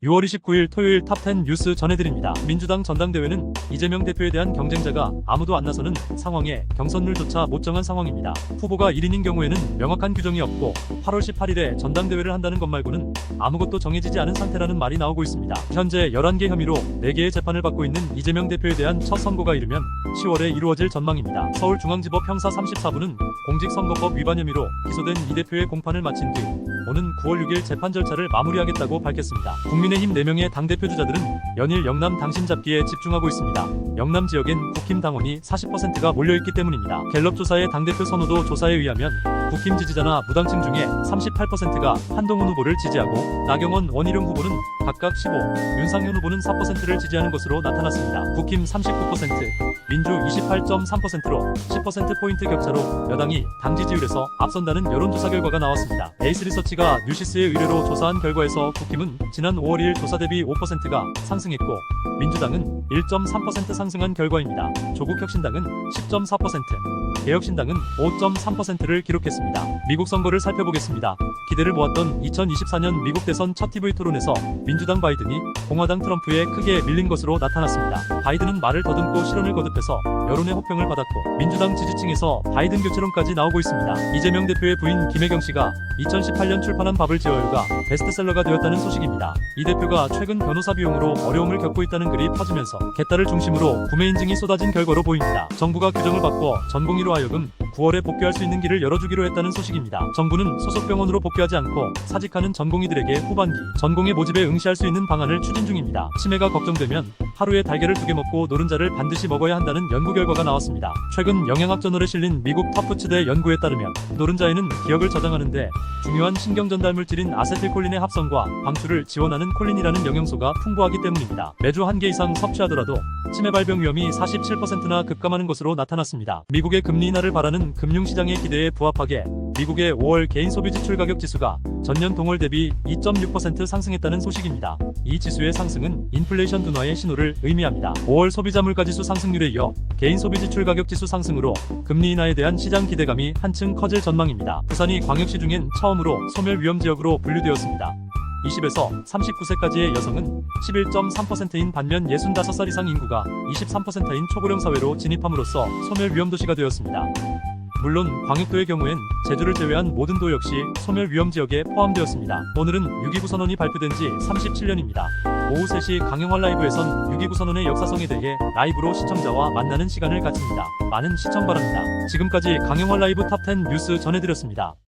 6월 29일 토요일 탑10 뉴스 전해드립니다. 민주당 전당대회는 이재명 대표에 대한 경쟁자가 아무도 안 나서는 상황에 경선룰조차 못 정한 상황입니다. 후보가 1인인 경우에는 명확한 규정이 없고 8월 18일에 전당대회를 한다는 것 말고는 아무것도 정해지지 않은 상태라는 말이 나오고 있습니다. 현재 11개 혐의로 4개의 재판을 받고 있는 이재명 대표에 대한 첫 선고가 이르면 10월에 이루어질 전망입니다. 서울중앙지법 형사 34부는 공직선거법 위반 혐의로 기소된 이 대표의 공판을 마친 뒤 오는 9월 6일 재판 절차를 마무리하겠다고 밝혔습니다. 국민의힘 4명의 당대표 주자들은 연일 영남 당심 잡기에 집중하고 있습니다. 영남 지역엔 국힘 당원이 40%가 몰려있기 때문입니다. 갤럽 조사의 당대표 선호도 조사에 의하면 국힘 지지자나 무당층 중에 38%가 한동훈 후보를 지지하고 나경원, 원희룡 후보는 각각 15, 윤상현 후보는 4%를 지지하는 것으로 나타났습니다. 국힘 39%, 민주 28.3%로 10%포인트 격차로 여당이 당 지지율에서 앞선다는 여론조사 결과가 나왔습니다. 에이스리서치가 뉴시스의 의뢰로 조사한 결과에서 국힘은 지난 5월 1일 조사 대비 5%가 상승했고 민주당은 1.3% 상승한 결과입니다. 조국혁신당은 10.4%, 개혁신당은 5.3%를 기록했습니다. 미국 선거를 살펴보겠습니다. 기대를 모았던 2024년 미국 대선 첫 TV 토론에서 민주당 바이든이 공화당 트럼프에 크게 밀린 것으로 나타났습니다. 바이든은 말을 더듬고 실언을 거듭해서 여론의 호평을 받았고 민주당 지지층에서 바이든 교체론까지 나오고 있습니다. 이재명 대표의 부인 김혜경 씨가 2018년 출판한 밥을 지어요가 베스트셀러가 되었다는 소식입니다. 이 대표가 최근 변호사 비용으로 어려움을 겪고 있다는 글이 퍼지면서 개딸을 중심으로 구매 인증이 쏟아진 결과로 보입니다. 정부가 규정을 바꿔 전공의로 하여금 9월에 복귀할 수 있는 길을 열어주기로 했다는 소식입니다. 정부는 소속 병원으로 복귀하지 않고 사직하는 전공의들에게 후반기 전공의 모집에 응시할 수 있는 방안을 추진 중입니다. 치매가 걱정되면 하루에 달걀을 2개 먹고 노른자를 반드시 먹어야 한다는 연구 결과가 나왔습니다. 최근 영양학 저널에 실린 미국 탑푸츠대 연구에 따르면 노른자에는 기억을 저장하는데 중요한 신경 전달 물질인 아세틸콜린의 합성과 방출을 지원하는 콜린이라는 영양소가 풍부하기 때문입니다. 매주 1개 이상 섭취하더라도 치매 발병 위험이 47%나 급감하는 것으로 나타났습니다. 미국의 금리 인하를 바라는 금융시장의 기대에 부합하게 미국의 5월 개인 소비 지출 가격 지수가 전년 동월 대비 2.6% 상승했다는 소식입니다. 이 지수의 상승은 인플레이션 둔화의 신호를 의미합니다. 5월 소비자 물가지수 상승률에 이어 개인 소비 지출 가격 지수 상승으로 금리 인하에 대한 시장 기대감이 한층 커질 전망입니다. 부산이 광역시 중엔 처음으로 소멸 위험 지역으로 분류되었습니다. 20에서 39세까지의 여성은 11.3%인 반면 65살 이상 인구가 23%인 초고령 사회로 진입함으로써 소멸 위험 도시가 되었습니다. 물론 광역도의 경우엔 제주를 제외한 모든 도 역시 소멸 위험 지역에 포함되었습니다. 오늘은 6.29 선언이 발표된 지 37년입니다. 오후 3시 강영화 라이브에선 6.29 선언의 역사성에 대해 라이브로 시청자와 만나는 시간을 갖습니다. 많은 시청 바랍니다. 지금까지 강영화 라이브 탑10 뉴스 전해드렸습니다.